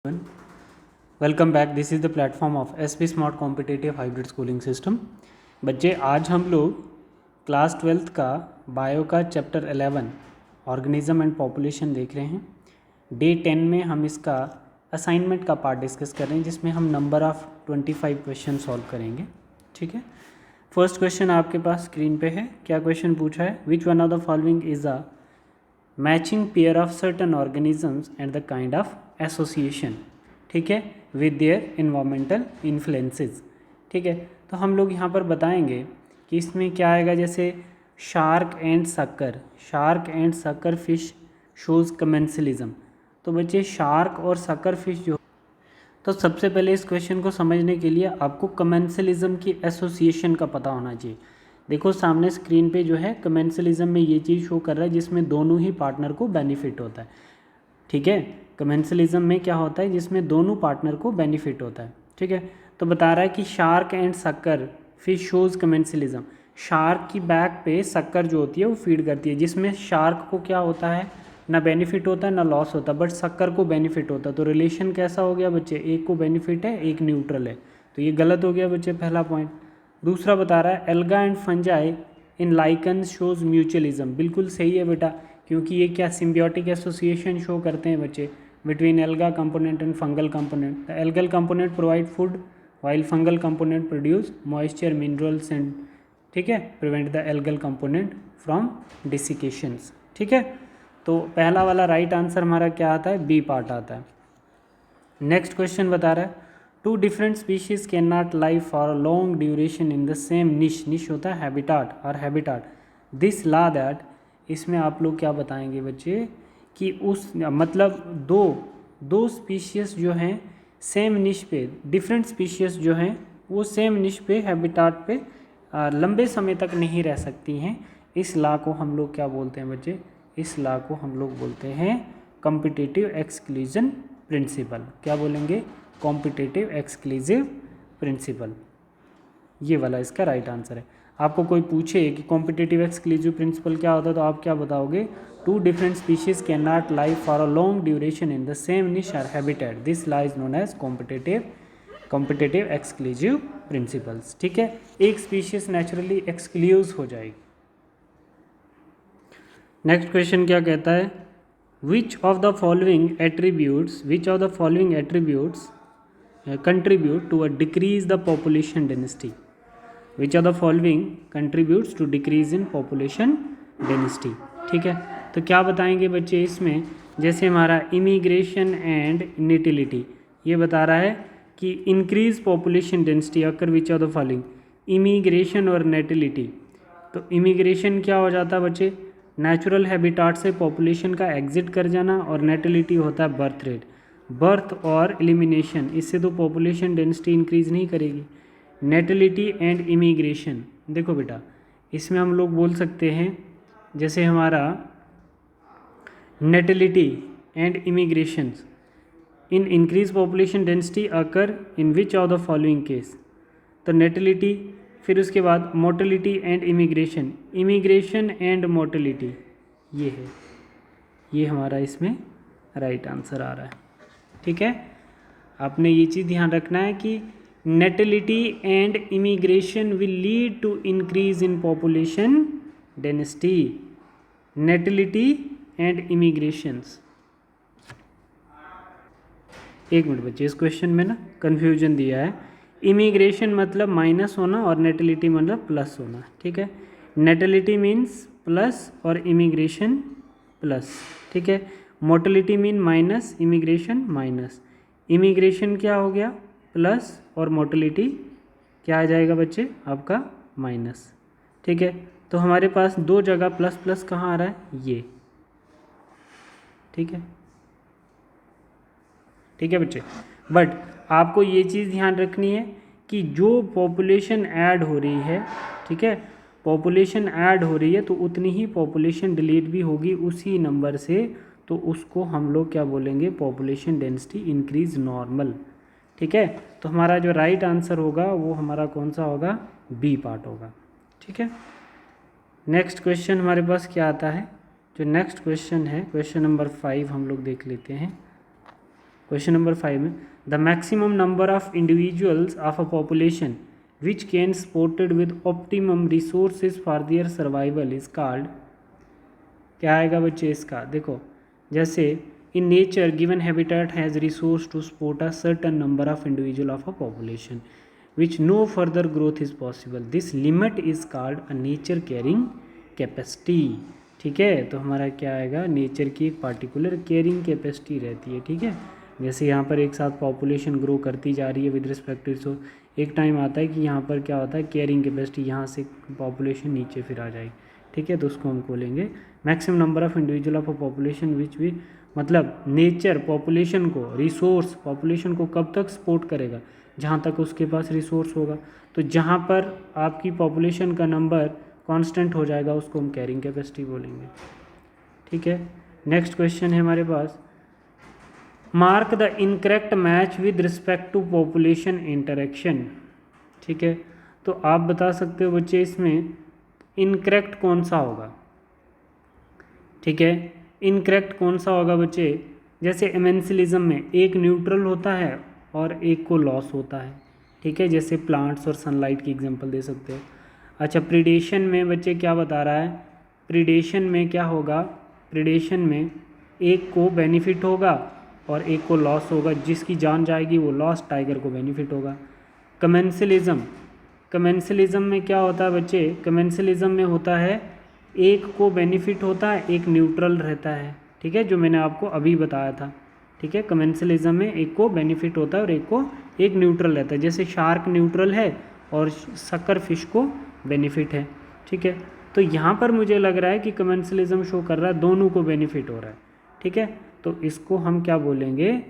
Welcome back. This is the platform of SP smart competitive hybrid schooling system. बच्चे, आज हम लोग class 12th का बायो का चैप्टर 11 ऑर्गेनिज्म एंड पॉपुलेशन देख रहे हैं। डे 10 में हम इसका असाइनमेंट का पार्ट डिस्कस कर रहे हैं, जिसमें हम नंबर ऑफ 25 क्वेश्चन सॉल्व करेंगे। ठीक है, फर्स्ट क्वेश्चन आपके पास स्क्रीन पे है। क्या क्वेश्चन पूछा है? Which one of the following is a matching pair of certain organisms and the kind of association, ठीक है, विद देयर इन्वायरमेंटल इन्फ्लुएंसेस। ठीक है, तो हम लोग यहाँ पर बताएंगे कि इसमें क्या आएगा। जैसे shark and sucker fish shows commensalism. तो बच्चे, शार्क और सकर फिश जो, तो सबसे पहले इस क्वेश्चन को समझने के लिए आपको कमेंसलिज्म की एसोसिएशन का पता होना चाहिए। देखो सामने स्क्रीन पे जो है कमेंसलिज्म में ये चीज़ शो कर रहा है, जिसमें दोनों ही पार्टनर को बेनिफिट होता है। ठीक है, कमेंसलिज्म में क्या होता है, जिसमें दोनों पार्टनर को बेनिफिट होता है। ठीक है, तो बता रहा है कि shark and sucker fish shows commensalism. Shark की बैक पे सकर जो होती है वो फीड करती है, जिसमें शार्क को क्या होता है, ना बेनिफिट होता है ना लॉस होता है, बट सकर को बेनिफिट होता है। तो रिलेशन कैसा हो गया बच्चे, एक को बेनिफिट है एक न्यूट्रल है। तो ये गलत हो गया बच्चे, पहला पॉइंट। दूसरा बता रहा है algae and fungi in lichen shows mutualism. बिल्कुल सही है बेटा, क्योंकि ये क्या सिम्बियोटिक एसोसिएशन शो करते हैं बच्चे between alga component and fungal component. The algal component provide food while fungal component produce moisture minerals and, ठीक है, prevent the algal component from desiccations. ठीक है, तो पहला वाला राइट आंसर हमारा क्या आता है, बी पार्ट आता है। नेक्स्ट क्वेश्चन बता रहा है two different species can not live for a long duration in the same niche होता है हैबिटाट और हैबिटाट दिस ला दैट। इसमें आप लोग क्या बताएंगे बच्चे कि उस मतलब दो स्पीशीज जो हैं सेम निश पे, डिफरेंट स्पीशीज जो हैं वो सेम निश पे हैबिटाट पे लंबे समय तक नहीं रह सकती हैं। इस लॉ को हम लोग क्या बोलते हैं बच्चे, इस लॉ को हम लोग बोलते हैं कॉम्पिटिटिव एक्सक्लूजन प्रिंसिपल। क्या बोलेंगे, कॉम्पिटिटिव एक्सक्लूसिव प्रिंसिपल। ये वाला इसका राइट आंसर है। आपको कोई पूछे कि कॉम्पिटिटिव एक्सक्लूसिव प्रिंसिपल क्या होता है, तो आप क्या बताओगे, two different species can not live for a long duration in the same niche और habitat this law is known as competitive exclusive principles. ठीक है, एक स्पीशीज नेचुरली एक्सक्लूज हो जाएगी। नेक्स्ट क्वेश्चन क्या कहता है, which of the following attributes contribute to a decrease the population density? Which of the following contributes to decrease in population density? ठीक है, तो क्या बताएंगे बच्चे इसमें। जैसे हमारा इमिग्रेशन एंड नेटिलिटी, ये बता रहा है कि increase population density occur which of the following, immigration और नेटिलिटी। तो इमिग्रेशन क्या हो जाता है बच्चे, नेचुरल हैबिटाट से पॉपुलेशन का एग्जिट कर जाना, और नेटिलिटी होता है बर्थ रेट। बर्थ और एलिमिनेशन, इससे तो पॉपुलेशन डेंसिटी इंक्रीज नहीं करेगी। नेटिलिटी एंड इमिग्रेशन, देखो बेटा इसमें हम लोग बोल सकते हैं जैसे हमारा natality and immigrations in increase population density occur in which of the following case. तो नेटिलिटी, फिर उसके बाद mortality and immigration and mortality, ये है, ये हमारा इसमें राइट आंसर आ रहा है। ठीक है, आपने ये चीज़ ध्यान रखना है कि natality and immigration will lead to increase in population density. Natality and immigrations, एक मिनट बच्चे, इस क्वेश्चन में ना कन्फ्यूजन दिया है। इमिग्रेशन मतलब माइनस होना और नेटिलिटी मतलब प्लस होना। ठीक है, नेटिलिटी मीन्स प्लस और इमिग्रेशन प्लस। ठीक है, mortality mean minus, immigration minus. Immigration क्या हो गया, प्लस, और मोर्टेलिटी क्या आ जाएगा बच्चे आपका, माइनस। ठीक है, तो हमारे पास दो जगह प्लस प्लस कहाँ आ रहा है, ये। ठीक है, ठीक है बच्चे, बट आपको ये चीज़ ध्यान रखनी है कि जो पॉपुलेशन ऐड हो रही है, ठीक है, पॉपुलेशन ऐड हो रही है तो उतनी ही पॉपुलेशन डिलीट भी होगी उसी नंबर से, तो उसको हम लोग क्या बोलेंगे, पॉपुलेशन डेंसिटी इंक्रीज नॉर्मल। ठीक है, तो हमारा जो राइट आंसर होगा वो हमारा कौन सा होगा, बी पार्ट होगा। ठीक है, नेक्स्ट क्वेश्चन हमारे पास क्या आता है, जो नेक्स्ट क्वेश्चन है क्वेश्चन नंबर 5 हम लोग देख लेते हैं। क्वेश्चन नंबर 5 में the maximum number of individuals of a population which can supported with optimum resources for their survival is called, क्या आएगा बच्चे इसका? देखो, जैसे in nature given habitat has resource to support a certain number of individual of a population which no further growth is possible, this limit is called a nature carrying capacity. ठीक है, तो हमारा क्या आएगा? नेचर की एक particular carrying capacity रहती है। ठीक है, जैसे यहाँ पर एक साथ पॉपुलेशन ग्रो करती जा रही है विद रिस्पेक्ट टू, सो एक टाइम आता है कि यहाँ पर क्या होता है, कैरिंग कैपेसिटी, यहाँ से पॉपुलेशन नीचे फिर आ जाएगी। ठीक है, तो उसको हम बोलेंगे maximum number of individual of a population विच भी, मतलब नेचर पॉपुलेशन को, रिसोर्स पॉपुलेशन को कब तक सपोर्ट करेगा? जहाँ तक उसके पास रिसोर्स होगा। तो जहाँ पर आपकी पॉपुलेशन का नंबर कांस्टेंट हो जाएगा उसको हम कैरिंग कैपेसिटी बोलेंगे। ठीक है, नेक्स्ट क्वेश्चन है हमारे पास, mark the incorrect match with respect to population interaction. ठीक है, तो आप बता सकते हो बच्चे इसमें इनकरेक्ट कौन सा होगा? ठीक है, इनकरेक्ट कौन सा होगा बच्चे? जैसे एमेंसिलिज्म में एक न्यूट्रल होता है और एक को लॉस होता है। ठीक है, जैसे प्लांट्स और सनलाइट की एग्जांपल दे सकते हो। अच्छा, प्रीडेशन में बच्चे क्या बता रहा है? प्रीडेशन में क्या होगा? प्रीडेशन में एक को बेनिफिट होगा और एक को लॉस होगा, जिसकी जान जाएगी वो लॉस, टाइगर को बेनिफिट होगा। कमेंसलिज्म, कमेंसलिज्म में क्या होता है बच्चे? कमेंसलिज्म में होता है एक को बेनिफिट होता है, एक न्यूट्रल रहता है। ठीक है, जो मैंने आपको अभी बताया था। ठीक है, कमेंसलिज्म में एक को बेनिफिट होता है और एक न्यूट्रल रहता है, जैसे शार्क न्यूट्रल है और सक्कर फिश को बेनिफिट है। ठीक है, तो यहाँ पर मुझे लग रहा है कि कमेंसलिज्म शो कर रहा है दोनों को बेनिफिट हो रहा है। ठीक है, तो इसको हम क्या बोलेंगे?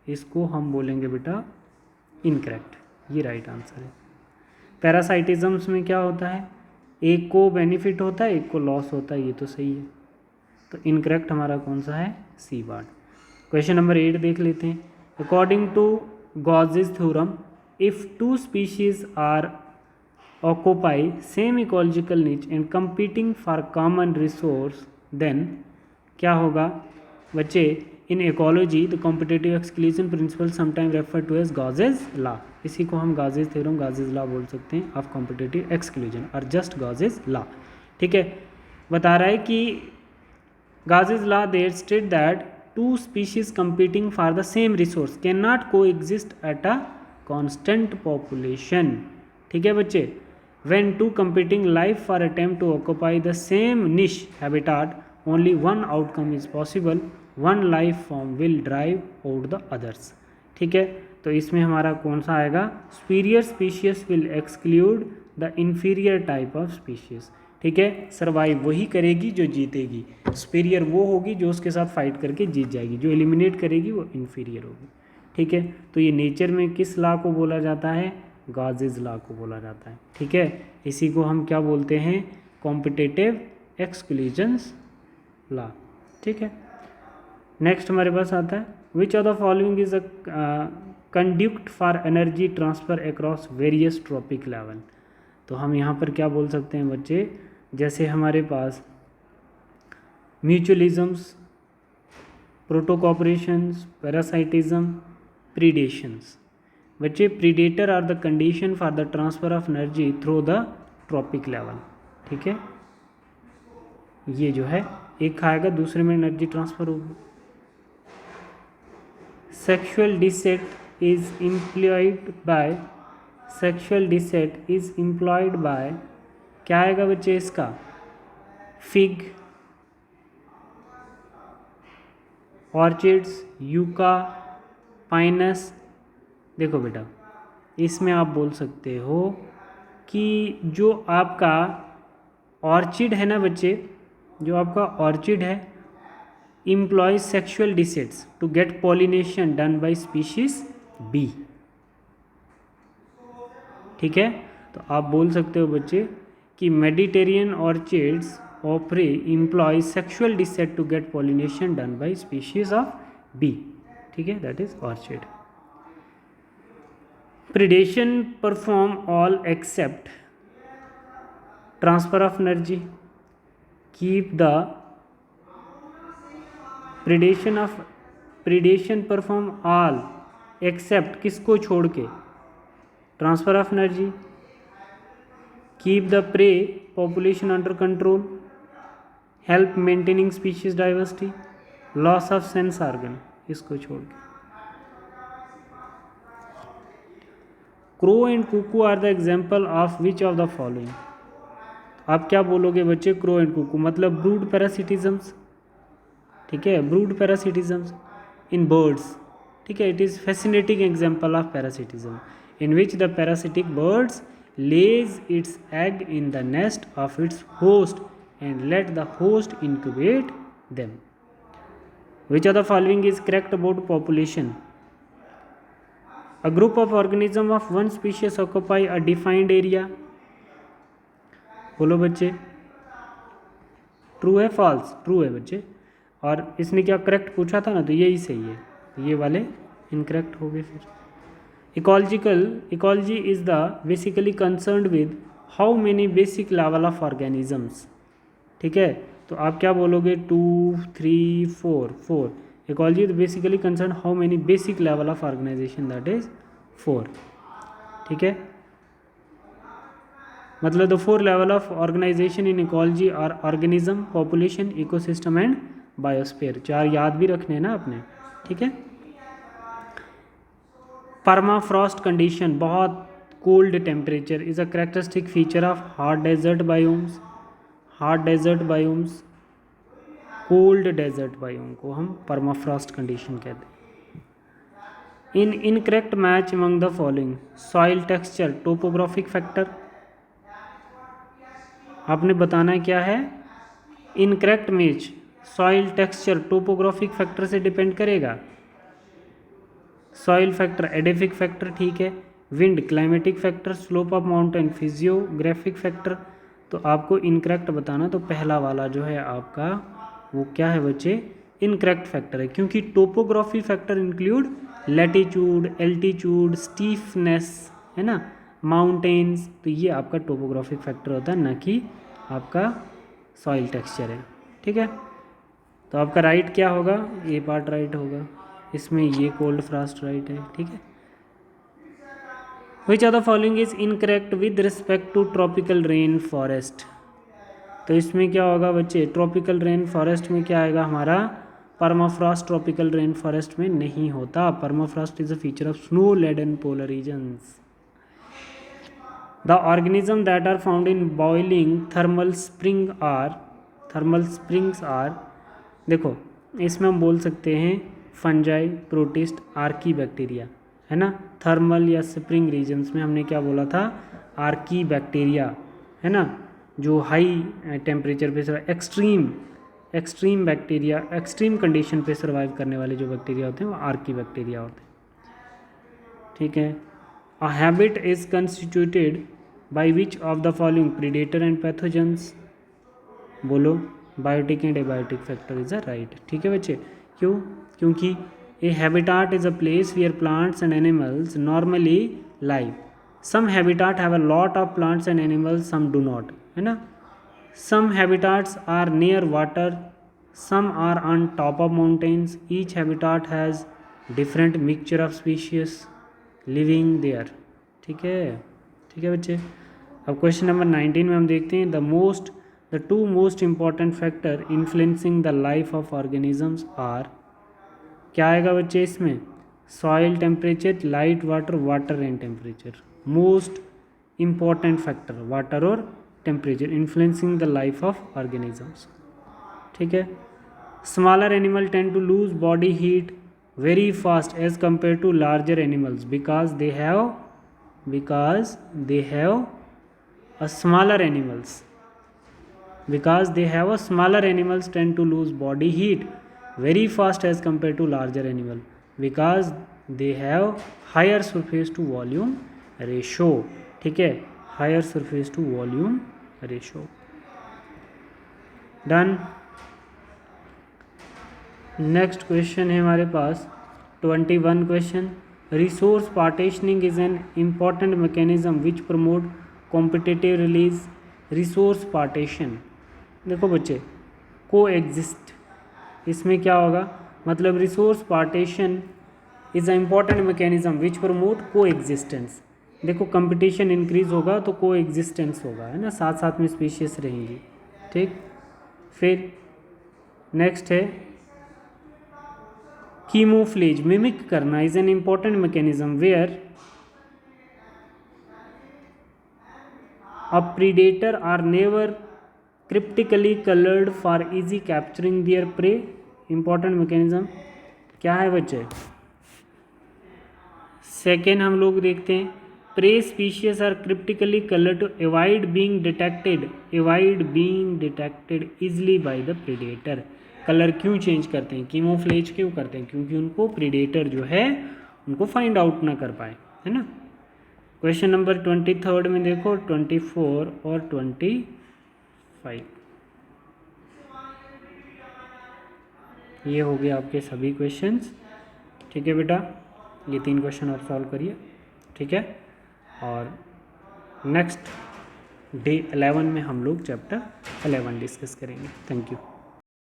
इसको हम बोलेंगे बेटा इनकरेक्ट, ये राइट आंसर है। पैरासाइटिज्म्स में क्या होता है? एक को बेनिफिट होता है, एक को लॉस होता है, ये तो सही है। तो इनकरेक्ट हमारा कौन सा है? C part. क्वेश्चन नंबर 8 देख लेते हैं। According to Gause's theorem, if two species are occupy same ecological niche and competing for common resource, then क्या होगा बच्चे? In ecology the competitive exclusion principle sometime refer to as Gause's law. इसी को हम Gauss's theorem, Gauss's law बोल सकते हैं of competitive exclusion और जस्ट गॉसेस लॉ। ठीक है, बता रहा है कि Gause's law there state that two species competing for the same resource can not coexist at a constant population. ठीक है बच्चे, when two competing life for attempt to occupy the same niche habitat, only one outcome is possible, one life form will drive out the others। ठीक है, तो इसमें हमारा कौन सा आएगा? superior species will exclude the inferior type of species। ठीक है, सर्वाइव वही करेगी जो जीतेगी, सुपीरियर वो होगी जो उसके साथ फाइट करके जीत जाएगी, जो एलिमिनेट करेगी वो इन्फीरियर होगी। ठीक है, तो ये नेचर में किस लॉ को बोला जाता है? गॉसेस लॉ को बोला जाता है। ठीक है, इसी को हम क्या बोलते हैं? Competitive exclusions law. ठीक है, नेक्स्ट हमारे पास आता है, which of the following is a conduct for energy transfer across various trophic level. तो हम यहाँ पर क्या बोल सकते हैं बच्चे? जैसे हमारे पास म्यूचुअलिज्म्स, प्रोटोकॉपरेशंस, पैरासाइटिज्म, प्रीडेशंस। बच्चे, predator are the condition for the transfer of energy through the trophic level. ठीक है, ये जो है एक खाएगा दूसरे में एनर्जी ट्रांसफर होगी। Sexual deceit is employed by, sexual deceit is employed by, क्या आएगा बच्चे इसका? Fig, orchids, yucca, pinus. देखो बेटा, इसमें आप बोल सकते हो कि जो आपका ऑर्चिड है ना बच्चे, जो आपका ऑर्चिड है employs sexual deceits to get pollination done by species bee. ठीक है, तो आप बोल सकते हो बच्चे कि Mediterranean orchids Ophrys employ sexual deceit to get pollination done by species of bee. ठीक है, that is orchid. predation perform all except transfer of energy, keep the predation of predation perform all except किसको छोड़ के, transfer of energy, keep the prey population under control, help maintaining species diversity, loss of sense organ, इसको छोड़ के। Crow and cuckoo are the example of which of the following. आप क्या बोलोगे बच्चे, क्रो एंड कुकू मतलब ब्रूड पैरासिटिजम्स, ठीक है, ब्रूड पैरासिटिजम्स इन बर्ड्स, ठीक है, it is fascinating example of parasitism in which the parasitic birds lays its egg in the nest of its host and let the host incubate them. Which of the following is correct about population? A group of organisms of one species occupy a defined area. बोलो बच्चे, true है false? True है बच्चे। और इसने क्या correct पूछा था ना, तो यही सही है, ये वाले इनकरेक्ट हो गए। फिर ecology is the basically concerned with how many basic level of organisms, ठीक है, तो आप क्या बोलोगे, 2 3 4 ecology is basically concerned how many basic level of organization, that is 4, ठीक है, मतलब the 4 level of organization in ecology are organism, population, ecosystem and biosphere। 4 याद भी रखने हैं ना आपने, ठीक है। परमाफ्रॉस्ट कंडीशन, बहुत cold temperature, is a characteristic feature of hot desert biomes. Hot desert biomes, cold desert biome को हम परमाफ्रॉस्ट कंडीशन कहते हैं। In incorrect match among the following, soil texture, topographic factor, आपने बताना है क्या है, incorrect match soil texture topographic factor से डिपेंड करेगा। सॉइल फैक्टर एडेफिक फैक्टर, ठीक है, wind climatic factor, slope of mountain physiographic factor. तो आपको इनकरेक्ट बताना, तो पहला वाला जो है आपका वो क्या है बच्चे, इनकरेक्ट फैक्टर है, क्योंकि topography factor include latitude, altitude, stiffness, है ना, माउंटेन्स, तो ये आपका टोपोग्राफिक फैक्टर होता है, ना कि आपका सॉइल टेक्सचर है, ठीक है। तो आपका राइट क्या होगा, ये पार्ट राइट होगा, इसमें ये कोल्ड फ्रॉस्ट राइट है, ठीक है। Which of the following is incorrect with respect to tropical rain forest. तो इसमें क्या होगा बच्चे, ट्रॉपिकल रेन फॉरेस्ट में क्या आएगा हमारा, परमाफ्रॉस्ट ट्रॉपिकल रेन फॉरेस्ट में नहीं होता। Permafrost is a feature of snow laden polar regions. The organism that are found in boiling thermal springs are, देखो इसमें हम बोल सकते हैं फंजाई, प्रोटिस्ट, आर्की बैक्टीरिया, है ना। थर्मल या स्प्रिंग रीजन्स में हमने क्या बोला था, आर्की बैक्टीरिया, है ना, जो हाई टेम्परेचर पे एक्सट्रीम बैक्टीरिया, एक्सट्रीम कंडीशन पे सर्वाइव करने वाले जो बैक्टीरिया होते हैं वो आर्की बैक्टीरिया होते हैं, ठीक है। A habit is constituted by which of the following, predator and pathogens, बोलो, biotic and abiotic factor is a right, ठीक है बच्चे। क्यों, क्योंकि a habitat is a place where plants and animals normally live. Some habitat have a lot of plants and animals, some do not, है ना। Some habitats are near water, some are on top of mountains, each habitat has different mixture of species living there, ठीक है, ठीक है बच्चे। अब question number 19 में हम देखते हैं the two most important factor influencing the life of organisms are, क्या आएगा बच्चे इसमें, soil temperature, light water, water and temperature. Most important factor water और temperature influencing the life of organisms, ठीक है। Smaller animal tend to lose body heat very fast as compare to larger animals because they have a smaller animals tend to lose body heat very fast as compared to larger animal because they have higher surface to volume ratio, ठीक है, higher surface to volume ratio, done। Next question है हमारे पास 21 question, resource partitioning is an important mechanism which promote competitive release. Resource partition, देखो बच्चे, को exist, इसमें क्या होगा, मतलब resource partition is a important mechanism which promote को एग्जिस्टेंस। देखो कंपटीशन इंक्रीज होगा तो को एग्जिस्टेंस होगा, है ना, साथ साथ में स्पीशीज रहेंगी। ठीक, फिर नेक्स्ट है कीमोफ्लेज, मिमिक करना is an important mechanism where a predator are never cryptically coloured for easy capturing their prey. Important mechanism क्या है बच्चे? सेकेंड हम लोग देखते हैं prey species are cryptically coloured to avoid being detected easily by the predator. Colour क्यों change करते हैं, कीमोफ्लेज क्यों करते हैं? क्योंकि उनको प्रीडेटर जो है उनको फाइंड आउट ना कर पाए, है ना। क्वेश्चन नंबर 23 में देखो 24 और 25 ये हो गए आपके सभी क्वेश्चंस। ठीक है बेटा, ये 3 क्वेश्चन आप सॉल्व करिए। ठीक है, और नेक्स्ट डे 11 में हम लोग चैप्टर 11 डिस्कस करेंगे। Thank you.